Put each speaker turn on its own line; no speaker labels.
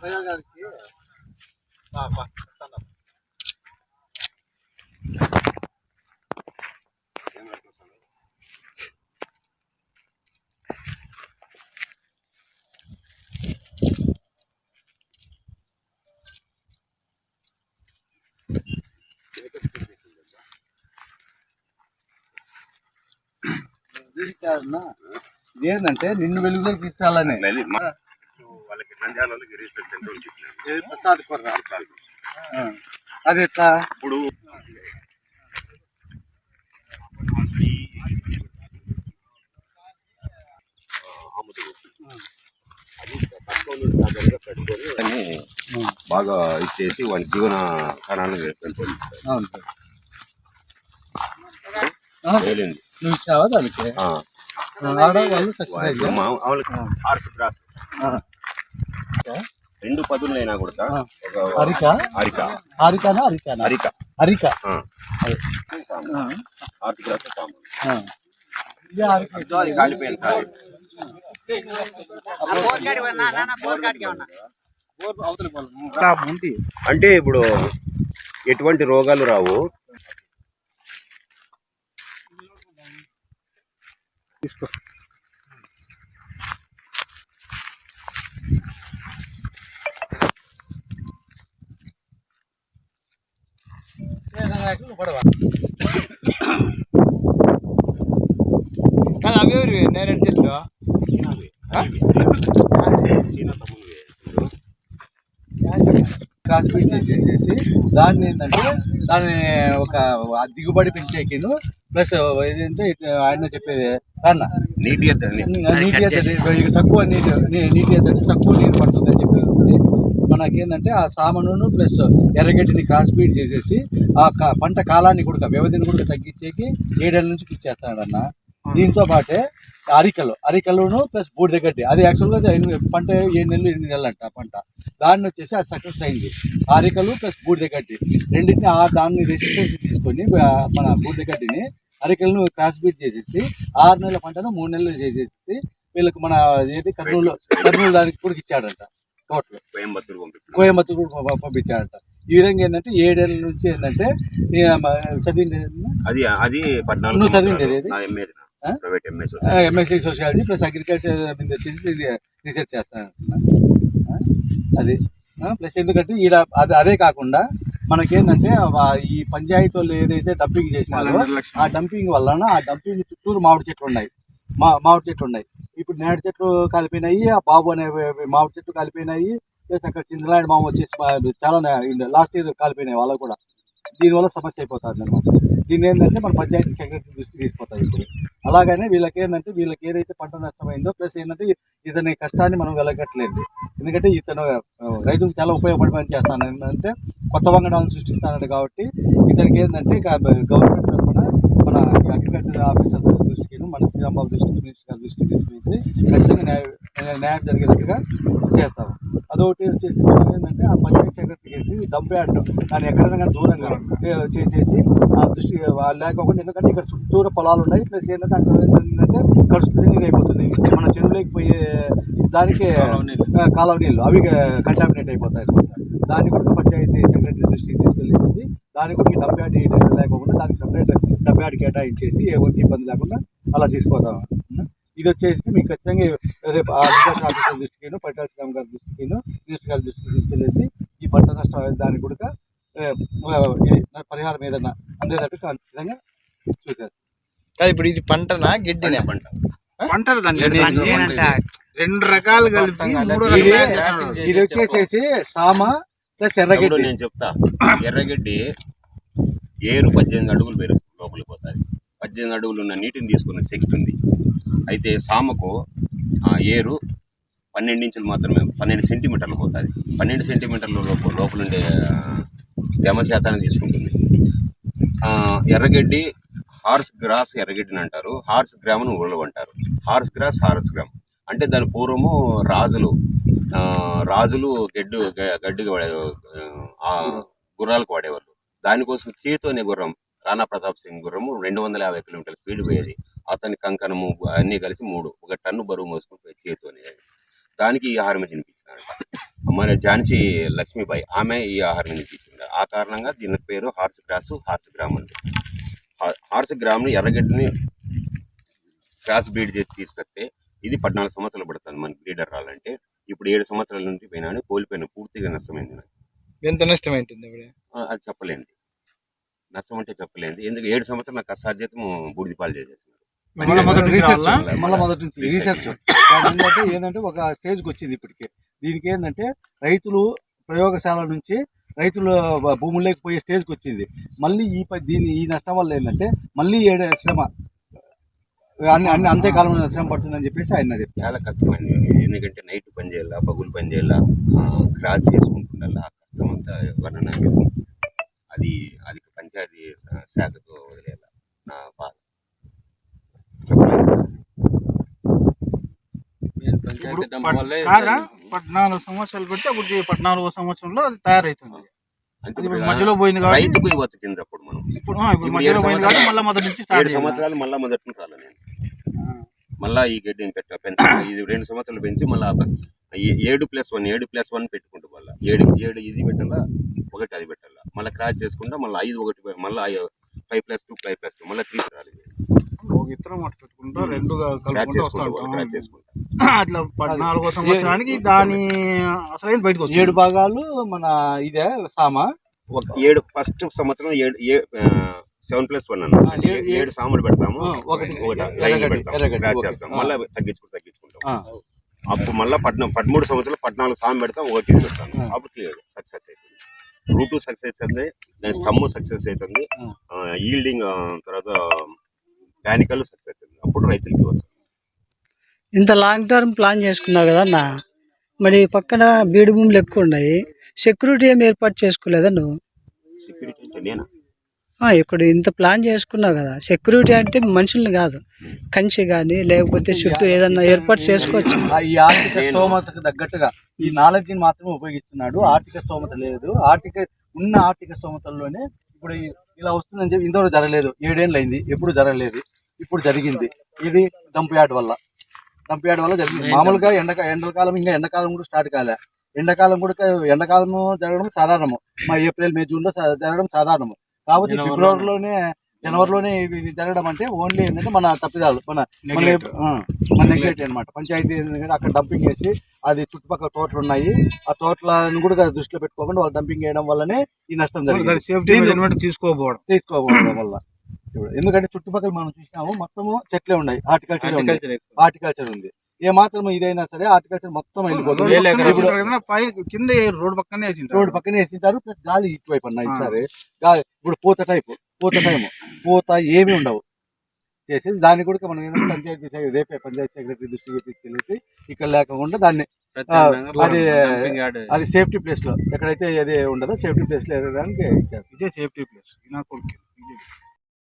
ప్రయోగానికి ఏంటంటే నిన్ను వెలుగులోకి తీసుకురాలని
వాళ్ళకి నంద్యాలకి రీసెర్చ్ సెంటర్
ప్రసాద్ కొర్ర అది ఎట్లా
ఇప్పుడు పెట్టుకొని బాగా ఇచ్చేసి వాడి జీవన కణాలను పెంపొందిస్తారు.
నువ్వు ఇచ్చావా దానికి?
రెండు పదులైనా కూడా
అరిక
అరిక
అరికానా అరికానా
అరిక
అరిక
కాలిపోయింది కాలి. అంటే ఇప్పుడు ఎటువంటి రోగాలు రావు.
తీసుకో కానీ అవి ఎవరు నేరేడు చెట్లు క్రాస్ బీట్ చేసేసి దాన్ని ఏంటంటే దాన్ని ఒక దిగుబడి పెంచేకిను ప్లస్ ఏదంటే ఆయన చెప్పేది అన్న
నీటి
తక్కువ నీటి తక్కువ నీరు పడుతుంది అని చెప్పేసి మనకేంటంటే ఆ సామను ప్లస్ ఎర్రగడ్డిని క్రాస్ బీట్ చేసేసి ఆ పంట కాలాన్ని కూడా వ్యవధిని కూడా తగ్గించేకి 7 ఏళ్ళ నుంచి ఇచ్చేస్తాడు అన్న. దీంతో పాటే అరికలును ప్లస్ బూడిదగడ్డి అది యాక్చువల్గా పంట 7 నెలలు 8 నెలలు అంట పంట. దాన్ని వచ్చేసి అది సక్సెస్ అయింది. అరికలు ప్లస్ బూడిదగడ్డి రెండింటిని దాన్ని రెసిస్టెన్స్ తీసుకొని మన బూడిదగడ్డిని అరికలను క్రాస్ బీట్ చేసేసి 6 నెలల పంటను 3 నెలలు చేసేసి వీళ్ళకి మన ఏది కర్నూలు దానికి కూడా ఇచ్చాడంట. టోటల్ కోయంబత్తూరు పంపించాడంట. ఈ విధంగా ఏంటంటే 7 ఏళ్ళ నుంచి ఏంటంటే చదివింది
నువ్వు
చదివిండేది ఎంఎస్సీ సోషియాలజీ ప్లస్ అగ్రికల్చర్ మీద వచ్చేసి రీసెర్చ్ చేస్తాను అది ప్లస్ ఎందుకంటే ఈడ అదే కాకుండా మనకేంటంటే ఈ పంచాయతీ వాళ్ళు ఏదైతే డంపింగ్ చేసినారో ఆ డంపింగ్ వలన ఆ డంపింగ్ చుట్టూరు మామిడి చెట్లు ఉన్నాయి. ఇప్పుడు నేడు చెట్లు కాలిపోయినాయి. ఆ బాబు అనే మామిడి చెట్లు కాలిపోయినాయి. ప్లస్ అక్కడ చింతలాంటి మామ వచ్చేసి చాలా లాస్ట్ ఇయర్ కాలిపోయినాయి వాళ్ళకు కూడా. దీనివల్ల సమస్య అయిపోతుంది అనమాట. దీన్ని ఏంటంటే మన పంచాయతీ సెక్రటరీ దృష్టికి తీసుకుపోతాయి ఇప్పుడు. అలాగనే వీళ్ళకి ఏంటంటే వీళ్ళకి ఏదైతే పంట నష్టమైందో ప్లస్ ఏంటంటే ఇతని కష్టాన్ని మనం వెలగట్లేదు. ఎందుకంటే ఇతను రైతులకు చాలా ఉపయోగపడి పని చేస్తాను ఏంటంటే కొత్త వంగడాలను సృష్టిస్తాడు కాబట్టి ఇతనికి ఏంటంటే గవర్నమెంట్ తరఫున మన అగ్రికల్చర్ ఆఫీసర్ దృష్టికి మన శ్రీరాంబాబు దృష్టికి మినిస్టర్ దృష్టికి తీసుకుని ఖచ్చితంగా న్యాయం జరిగేటట్టుగా చేస్తాము. అదొకటి వచ్చేసి మనం ఏంటంటే ఆ పంచాయతీ సెక్రటరీ చేసి డంప్యార్డ్ దాన్ని ఎక్కడైనా కానీ దూరంగా చేసేసి ఆ దృష్టి లేకపోకుండా ఎందుకంటే ఇక్కడ చుట్టూరు పొలాలు ఉన్నాయి. ప్లస్ ఏంటంటే అక్కడ ఏంటంటే కలుస్తుంది నీరు అయిపోతుంది. మన చెరువులోకి పోయే దానికి కాలువ నీళ్ళు అవి కంటామినేట్ అయిపోతాయి అనమాట. దాన్ని కూడా పంచాయతీ సెక్రటరీ దృష్టికి తీసుకెళ్ళేసి దానికి కూడా డంప్యార్డ్ లేకపోకుండా దానికి సపరేట్ డంప్యార్డ్ కేటాయించేసి ఎవరికి ఇబ్బంది లేకుండా అలా తీసుకుపోతాం. ఇది వచ్చేసి మీకు ఖచ్చితంగా రేపు అగ్రికల్చర్ ఆఫీసర్ దృష్టికి పట్టాల్సిన గారి దృష్టికి మినిస్టర్ గారి దృష్టికి తీసుకెళ్ళేసి ఈ పంట నష్టం దాన్ని కూడా పరిహారం ఏదన్నా అందేటట్టు ఖచ్చితంగా చూసారు.
ఇప్పుడు ఇది పంటనా గడ్డినా?
పంటలు రెండు రకాలు కలిపి ఇది వచ్చేసేసి సామ ప్లస్ ఎర్రగడ్డి.
నేను చెప్తా, ఎర్రగడ్డి ఏరు 18 అడుగులు లోపలికి పోతుంది. 18 అడుగులు ఉన్న నీటిని తీసుకున్న శక్తి ఉంది. అయితే సామకు ఏరు 12 ఇంచులు మాత్రమే 12 సెంటీమీటర్లు పోతుంది. 12 సెంటీమీటర్ల లోపల ఉండే తేమ శాతాన్ని తీసుకుంటుంది. ఎర్రగడ్డి హార్స్ గ్రాస్ ఎర్రగడ్డిని అంటారు. హార్స్ గ్రామ్ను ఊళ్ళో అంటారు. హార్స్ గ్రామ్ అంటే దాని పూర్వము రాజులు గడ్డిగా గుర్రాలకు వాడేవాళ్ళు. దానికోసం చేతు అనే గుర్రం రాణా ప్రతాప్ సింగ్ గుర్రము 250 కిలోమీటర్ల స్పీడ్ పోయేది. అతని కంకణము అన్నీ కలిసి 1 టన్ను బరువు మోసుకుని చేతు అనేది. దానికి ఈ ఆహారం తినిపించినారంట. మన ఝాన్సీ లక్ష్మీబాయి ఆమె ఈ ఆహారం తినిపించింది. ఆ కారణంగా దీని పేరు హార్స్ గ్రాస్, హార్స్ గ్రామ్ అండి. హార్స్ గ్రామ్ని ఎర్రగడ్డిని క్రాస్ బ్రీడ్ చేసి తీసుకొస్తే ఇది 14 సంవత్సరాలు పడుతుంది మనకి బ్రీడర్ రావాలంటే. ఇప్పుడు 7 సంవత్సరాల నుంచి పోయినా కోల్పోయిన, పూర్తిగా నష్టమైంది నాకు.
ఎంత నష్టం ఉంటుంది ఇప్పుడు?
అది చెప్పలేండి, నష్టం అంటే చెప్పలేండి. ఎందుకు 7 సంవత్సరాలు నాకు కష్టార్జితం బూడిది పాలు చేసేస్తున్నారు.
మళ్ళీ మొదటి నుంచి రీసెర్చ్ ఏంటంటే ఒక స్టేజ్కి వచ్చింది ఇప్పటికి. దీనికి ఏంటంటే రైతులు ప్రయోగశాల నుంచి రైతుల భూముల్లోకి పోయే స్టేజ్కి వచ్చింది. మళ్ళీ ఈ నష్టం వల్ల ఏంటంటే మళ్ళీ శ్రమ అన్ని అంతే కాలం శ్రమ పడుతుందని చెప్పేసి ఆయన చెప్పారు.
చాలా కష్టమైంది. ఎందుకంటే నైట్ పని చేయాలా, పగులు పని చేయాలా, క్రాస్ చేసుకుంటుండాలా. ఆ కష్టం అంతా వర్ణన అది అది పంచాయతీ శాఖతో వదిలేయాల నా బాధ. చెప్పలేదు.
14 సంవత్సరాలు పెడితే అప్పుడు 14వ సంవత్సరంలో అది తయారైతుంది.
అంటే
ఇప్పుడు మధ్యలో పోయింది కాబట్టి
రైతుకు ఇవ్వచ్చు కింద. అప్పుడు మనం
ఇప్పుడు మధ్యలో పోయింది కాబట్టి మళ్ళీ మొదటి నుంచి
7 సంవత్సరాలు మళ్ళీ మొదటి నుంచి రాలే నేను. మళ్ళీ ఈ గడ్డిని పెంచి ఇది 2 సంవత్సరాలు పెంచి మళ్ళీ 7+1 7+1 పెట్టుకుంటూ మళ్ళీ 7 ఇది పెట్టాలా, 1 అది పెట్టాలా, మళ్ళీ క్రాస్ చేసుకుంటా మళ్ళీ 5 1 మళ్ళీ 5+2 5+2 మళ్ళీ 3 రాలేదు.
ఒక ఇతరం అట్లా పెట్టుకుంటా రెండు
క్రాస్ చేసుకుంటా
అట్లా 14వ సంవత్సరానికి దాని అసలు బయటకు
7 భాగాలు మన ఇదే సామా.
ఒక 7 ఫస్ట్ సంవత్సరం 7+1 అన్న 7 సాములు పెడతాము, ఒకటి పెడతాము, క్రాస్ చేస్తాం, మళ్ళీ తగ్గించుకుంటాం. అప్పుడు మళ్ళీ 13 సంవత్సరాలు 14 సాము పెడతాం, 1 పెడతాము. అప్పుడు క్లియర్ సక్సెస్ అవుతుంది. రూటు సక్సెస్ అవుతుంది, దాని స్టమ్ సక్సెస్ అవుతుంది, ఈల్డింగ్ తర్వాత ప్యానికల్ సక్సెస్ అవుతుంది. అప్పుడు రైతులకి వస్తుంది.
ఇంత లాంగ్ టర్మ్ ప్లాన్ చేసుకున్నావు కదా అన్న, మరి పక్కన బీడు భూములు ఎక్కువ ఉన్నాయి, సెక్యూరిటీ ఏం ఏర్పాటు చేసుకోలేదా నువ్వు?
సెక్యూరిటీ అంటే నేనా?
ఇప్పుడు ఇంత ప్లాన్ చేసుకున్నావు కదా, సెక్యూరిటీ అంటే మనుషుల్ని కాదు, కంచి కానీ లేకపోతే చుట్టూ ఏదన్నా ఏర్పాటు చేసుకోవచ్చు.
ఈ ఆర్థిక స్తోమతకు తగ్గట్టుగా ఈ నాలెడ్జిని మాత్రమే ఉపయోగిస్తున్నాడు. ఆర్థిక స్తోమత లేదు. ఉన్న ఆర్థిక స్తోమతల్లోనే ఇప్పుడు ఇలా వస్తుందని చెప్పి ఇంతవరకు జరగలేదు. 7 ఏళ్ళు అయింది, ఎప్పుడు జరగలేదు, ఇప్పుడు జరిగింది. ఇది డంప్ యార్డ్ వల్ల జరిగింది. మామూలుగా ఎండాకాలం ఇంకా ఎండాకాలం కూడా స్టార్ట్ కాలే. ఎండాకాలము జరగడం సాధారణము. ఏప్రిల్ మే జూన్లో జరగడం సాధారణము. కాబట్టి జనవరిలోనే ఇది జరగడం అంటే ఓన్లీ ఏంటంటే మన తప్పిదాలు, మన నెగ్లెక్ట్ అనమాట. పంచాయతీ అక్కడ డంపింగ్ చేసి అది చుట్టుపక్కల తోటలు ఉన్నాయి, ఆ తోటలను కూడా దృష్టిలో పెట్టుకోకుండా వాళ్ళు డంపింగ్ చేయడం వల్లనే ఈ నష్టం జరిగింది. తీసుకోకపోవడం వల్ల. ఎందుకంటే చుట్టుపక్కల మనం చూసినాము మొత్తము చెట్లే ఉన్నాయి, హార్టికల్చర్ ఉంది. ఏ మాత్రం ఇదైనా సరే హార్టికల్చర్ మొత్తం వెళ్ళిపోతుంది.
కింద రోడ్ పక్కనే
వేసింటారు. ప్లస్ గాలి ఇటువైపు అన్నా సరే ఇప్పుడు పూత పూత ఏమి ఉండవు చేసేసి దాన్ని కూడా మనం రేపే పంచాయతీ సెక్రటరీ దృష్టికి తీసుకెళ్ళేసి ఇక్కడ లేకుండా దాన్ని అది సేఫ్టీ ప్లేస్ లో ఎక్కడైతే ఏది ఉండదో సేఫ్టీ ప్లేస్ లో వెళ్ళడానికి ఇచ్చారు.
ఇదే సేఫ్టీ ప్లేస్.